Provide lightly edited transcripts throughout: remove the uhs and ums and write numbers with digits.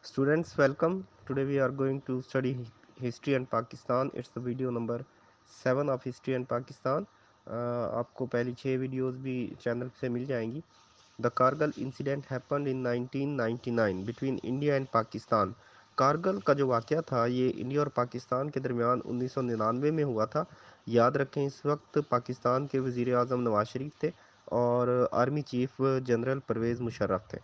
Students, welcome. Today we are going to study history and Pakistan. It's the video number 7 of history and Pakistan. आपको पहली 6 videos भी channel से मिल जाएंगी. The Kargil incident happened in 1999 between India and Pakistan. Kargil का जो वाक़या था ये इंडिया और पाकिस्तान के दरमियान 1999 में हुआ था. याद रखें इस वक्त पाकिस्तान के वज़ीर आज़म नवाज शरीफ थे और army chief general Pervez Musharraf थे.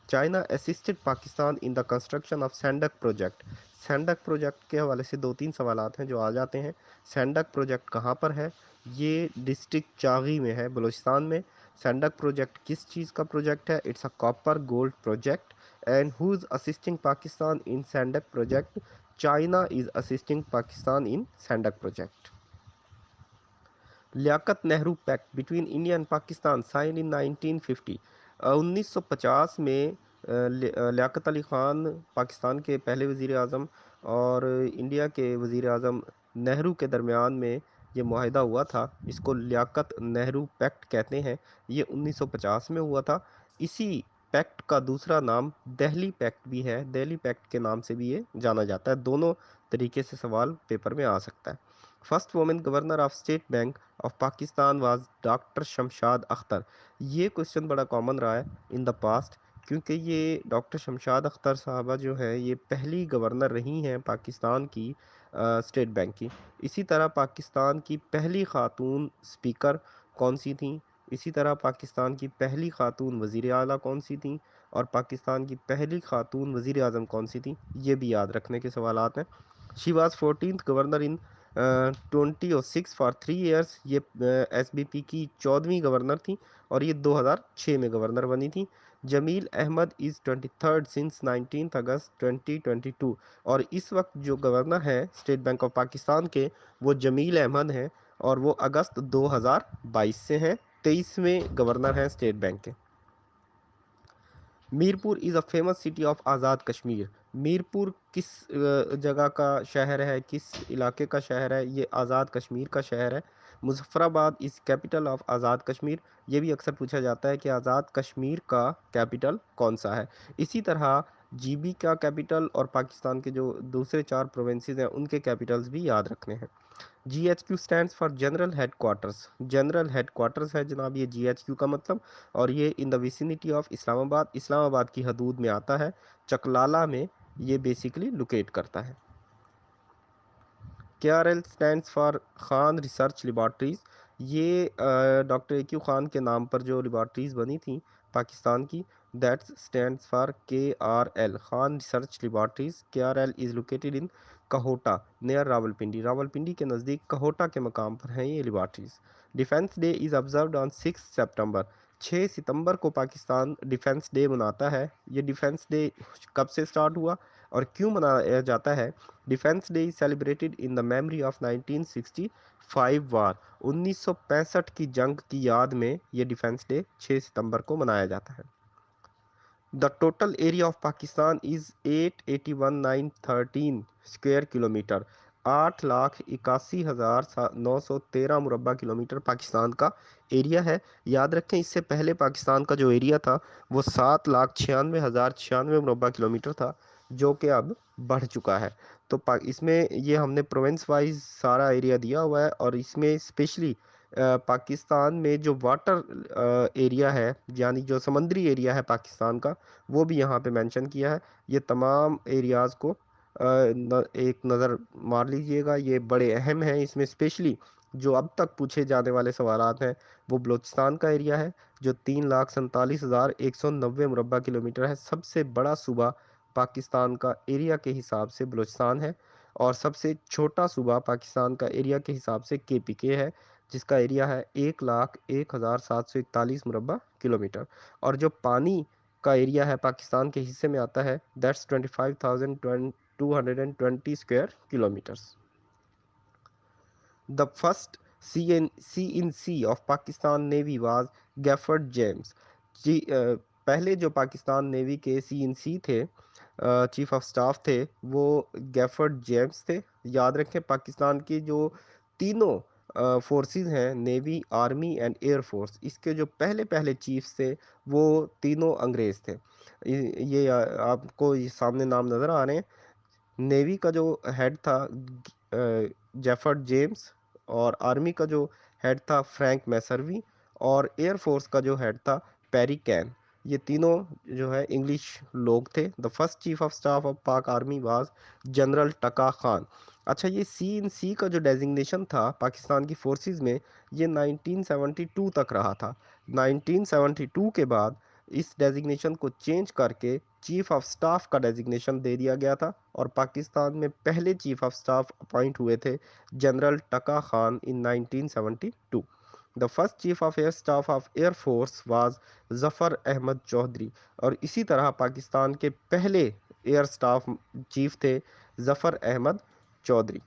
China assisted Pakistan in the construction of Saindak project. Saindak project के हवाले से 2-3 सवालात हैं जो आ जाते हैं. सैंडक प्रोजेक्ट कहाँ पर है? ये डिस्ट्रिक्ट चागी में है, बलूचिस्तान में. सैंडक प्रोजेक्ट किस चीज़ का प्रोजेक्ट है? It's a copper gold project. And who is assisting Pakistan in Saindak project? China is assisting Pakistan in Saindak project. Liaquat Nehru pact between India and Pakistan sign in 1950. 1950 में लियाकत अली ख़ान पाकिस्तान के पहले वज़ीर आज़म और इंडिया के वज़ीर आज़म नेहरू के दरमियान में ये मुआहिदा हुआ था. इसको लियाकत नेहरू पैक्ट कहते हैं. ये 1950 में हुआ था. इसी पैक्ट का दूसरा नाम दिल्ली पैक्ट भी है. दिल्ली पैक्ट के नाम से भी ये जाना जाता है. दोनों तरीके से सवाल पेपर में आ सकता है. First women governor of state bank of Pakistan was doctor Shamshad Akhtar. ये क्वेश्चन बड़ा कॉमन रहा है इन द पास्ट, क्योंकि ये डॉक्टर शमशाद अख्तर साहबा जो हैं ये पहली गवर्नर रही हैं पाकिस्तान की स्टेट बैंक की. इसी तरह पाकिस्तान की पहली ख़ातून स्पीकर कौन सी थी? इसी तरह पाकिस्तान की पहली ख़ातून वज़ीर आला कौन सी थी? और पाकिस्तान की पहली ख़ातून वज़ीर आज़म कौन सी थी? ये भी याद रखने के सवालात हैं. She was 14th governor in 2006 for 3 years. ये एसबीपी की 14वीं गवर्नर थी और ये 2006 में गवर्नर बनी थी. Jamil Ahmed is 23rd since 19 August 2022. और इस वक्त जो गवर्नर हैं स्टेट बैंक ऑफ पाकिस्तान के वो जमील अहमद हैं और वो अगस्त 2022 से हैं. 23वें गवर्नर हैं स्टेट बैंक के. Mirpur is a famous city of Azad Kashmir. Mirpur किस जगह का शहर है, किस इलाके का शहर है? ये आज़ाद कश्मीर का शहर है. Muzaffarabad is capital of Azad Kashmir. ये भी अक्सर पूछा जाता है कि आज़ाद कश्मीर का कैपिटल कौन सा है. इसी तरह जीबी का कैपिटल और पाकिस्तान के जो दूसरे 4 प्रोविंसेस हैं उनके कैपिटल्स भी याद रखने हैं. GHQ stands for general head quarters. General head quarters है जनाब ये GHQ का मतलब. और ये in the vicinity of Islamabad, Islamabad की हदूद में आता है. चकलाला में ये बेसिकली लोकेट करता है. KRL stands for Khan research laboratories. ये डॉक्टर AQ खान के नाम पर जो लेबॉर्ट्रीज़ बनी थी पाकिस्तान की, that stands for KRL, Khan research laboratories. KRL is located in Kahuta near Rawalpindi. Rawalpindi के नज़दीक कहोटा के मकाम पर हैं ये laboratories. Defence day is observed on 6 सितंबर. 6 सितंबर को पाकिस्तान डिफेंस डे मनाता है. ये डिफेंस डे कब से स्टार्ट हुआ और क्यों मनाया जाता है? Defence day is celebrated in the memory of 1965 वार. 1965 की जंग की याद में ये डिफेंस डे 6 सितंबर को मनाया जाता है. The total area of Pakistan is 881,913 square kilometre. 8,81,913 मुरबा किलोमीटर पाकिस्तान का एरिया है. याद रखें इससे पहले पाकिस्तान का जो एरिया था वो 7,96,096 मुरबा किलोमीटर था, जो कि अब बढ़ चुका है. तो इसमें ये हमने प्रोविंस वाइज सारा एरिया दिया हुआ है और इसमें स्पेशली पाकिस्तान में जो वाटर एरिया है यानी जो समंदरी एरिया है पाकिस्तान का वो भी यहाँ पे मेंशन किया है. ये तमाम एरियाज़ को एक नज़र मार लीजिएगा, ये बड़े अहम हैं. इसमें स्पेशली जो अब तक पूछे जाने वाले सवालात हैं वो बलूचिस्तान का एरिया है जो 3,47,190 मुरबा किलोमीटर है. सबसे बड़ा सूबा पाकिस्तान का एरिया के हिसाब से बलूचिस्तान है और सबसे छोटा सूबा पाकिस्तान का एरिया के हिसाब से KPK है जिसका एरिया है 1,01,741 मुरबा किलोमीटर. और जो पानी का एरिया है पाकिस्तान के हिस्से में आता है that's 25,220 square kilometres. The first CNC of Pakistan navy was Jefford James. जी पहले जो पाकिस्तान नेवी के CNC थे, चीफ ऑफ स्टाफ थे, वो गैफर्ड जेम्स थे. याद रखें पाकिस्तान की जो तीनों فورسز ہیں، navy, army and air force, اس کے جو پہلے پہلے چیفز تھے وہ تینوں انگریز تھے۔ یہ آپ کو یہ سامنے نام نظر آ رہے ہیں۔ نیوی کا جو ہیڈ تھا جیفرڈ جیمز، اور آرمی کا جو ہیڈ تھا فرینک میسروی، اور ایئر فورس کا جو ہیڈ تھا پیری کین۔ یہ تینوں جو ہے انگلش لوگ تھے۔ The first chief of staff of Pak army was general Tikka Khan. اچھا، یہ سی ان سی کا جو ڈیزگنیشن تھا پاکستان کی فورسز میں، یہ 1972 تک رہا تھا۔ 1972 کے بعد اس ڈیزگنیشن کو چینج کر کے چیف آف سٹاف کا ڈیزگنیشن دے دیا گیا تھا، اور پاکستان میں پہلے چیف آف سٹاف اپوائنٹ ہوئے تھے general Tikka Khan in 1972۔ The first chief of air staff of air force was Zafar Ahmed Chaudhry, اور اسی طرح پاکستان کے پہلے ایئر سٹاف چیف تھے Zafar Ahmed Chaudhry.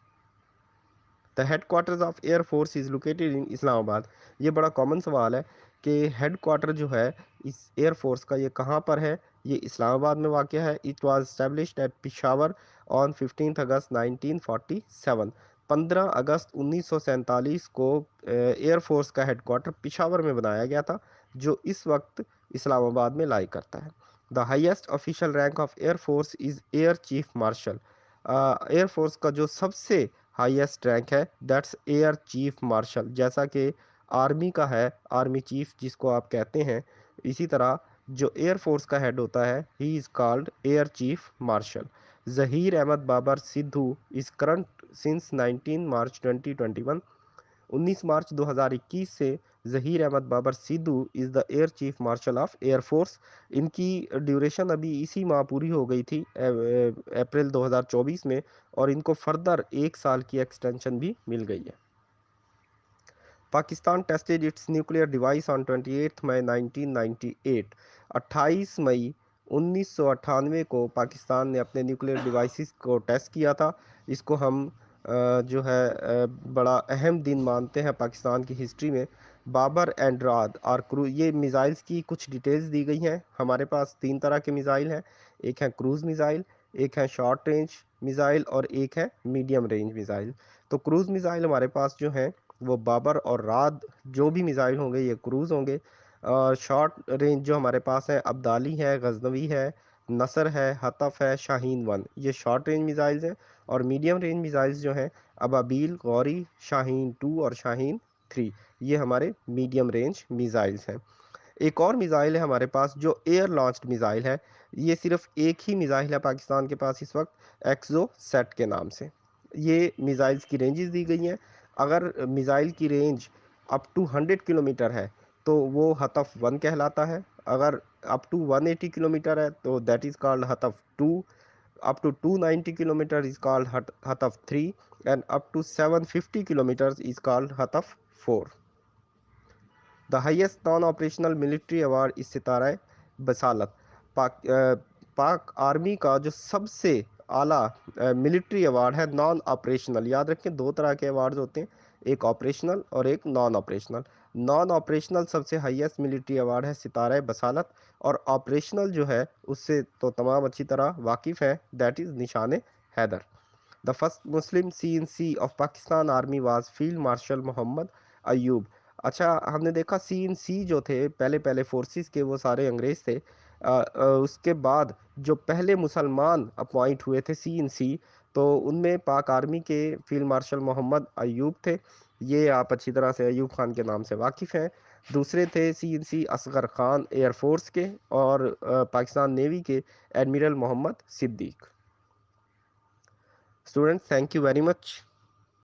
The headquarters of air force is located in Islamabad. یہ بڑا کامن سوال ہے کہ ہیڈ کوارٹر جو ہے اس ایئر فورس کا یہ کہاں پر ہے؟ یہ اسلام آباد میں واقع ہے۔ It was established at Peshawar on 15 اگست 1947۔ 15 اگست 1947 کو ایئر فورس کا ہیڈ کوارٹر پشاور میں بنایا گیا تھا، جو اس وقت اسلام آباد میں لائی کرتا ہے۔ The highest official rank of air force is year chief martial. Year force کا جو سب سے ہائیسٹ رینک ہے دیٹس ایئر چیف مارشل، جیسا کہ آرمی کا ہے آرمی چیف جس کو آپ کہتے ہیں، اسی طرح جو ایئر فورس کا ہیڈ ہوتا ہے he is called air chief marshal. Zaheer Ahmed Babar Sidhu is current since 19 March 2021۔ 19 March 2021 سے Zaheer Ahmed Babar Sidhu is the air chief marshal of air force. ان کی ڈیوریشن ابھی اسی ماہ پوری ہو گئی تھی اپریل 2024 میں، اور ان کو فردر 1 سال کی ایکسٹینشن بھی مل گئی ہے۔ Pakistan tested its nuclear device on 28 مئی 1998۔ 28 مئی 1998 کو پاکستان نے اپنے نیوکلیئر ڈیوائسز کو ٹیسٹ کیا تھا۔ اس کو ہم جو ہے بڑا اہم دن مانتے ہیں پاکستان کی ہسٹری میں۔ بابر اینڈ راد اور یہ میزائلز کی کچھ ڈیٹیلز دی گئی ہیں۔ ہمارے پاس 3 طرح کے میزائل ہیں، ایک ہے کروز میزائل، ایک ہے شارٹ رینج میزائل، اور ایک ہے میڈیم رینج میزائل۔ تو کروز میزائل ہمارے پاس جو ہیں وہ بابر اور راد جو بھی میزائل ہوں گے یہ کروز ہوں گے۔ شارٹ رینج جو ہمارے پاس ہے ابدالی ہے، غزنوی ہے، نصر ہے، حطف ہے، شاہین 1، یہ شارٹ رینج میزائلز ہیں۔ اور میڈیم رینج میزائلز جو ہیں ابابیل، غوری، شاہین 2 اور شاہین 3، یہ ہمارے میڈیم رینج میزائلز ہیں۔ ایک اور میزائل ہے ہمارے پاس جو ایئر لانچڈ میزائل ہے، یہ صرف ایک ہی میزائل ہے پاکستان کے پاس اس وقت، ایکزو سیٹ کے نام سے۔ یہ میزائلز کی رینجز دی گئی ہیں۔ اگر میزائل کی رینج اپ ٹو 100 کلومیٹر ہے تو وہ حطف 1 کہلاتا ہے، اگر اپ ٹو 180 کلومیٹر ہے تو that is called Hatf 2، up to 290 kilometer is called Hataf 3, and up to 750 kilometers is called Hataf 4۔ The highest non-operational military award is ستارہ بسالت۔ پاک آرمی کا جو سب سے اعلیٰ ملٹری ایوارڈ ہے نان آپریشنل، یاد رکھیں 2 طرح کے ایوارڈز ہوتے ہیں، ایک آپریشنل اور ایک نان آپریشنل۔ نان آپریشنل سب سے ہائیسٹ ملٹری ایوارڈ ہے ستارہ بسالت، اور آپریشنل جو ہے اس سے تو تمام اچھی طرح واقف ہیں، that is Nishan Haider. The first Muslim C in C of Pakistan army was field marshal Muhammad Ayub. اچھا، ہم نے دیکھا سی ان سی جو تھے پہلے پہلے فورسز کے وہ سارے انگریز تھے۔ اس کے بعد جو پہلے مسلمان اپوائنٹ ہوئے تھے سی ان سی، تو ان میں پاک آرمی کے فیلڈ مارشل محمد ایوب تھے، یہ آپ اچھی طرح سے ایوب خان کے نام سے واقف ہیں۔ دوسرے تھے C in C Asghar Khan air force کے، اور پاکستان نیوی کے admiral Muhammad Siddique. Student, thank you very much.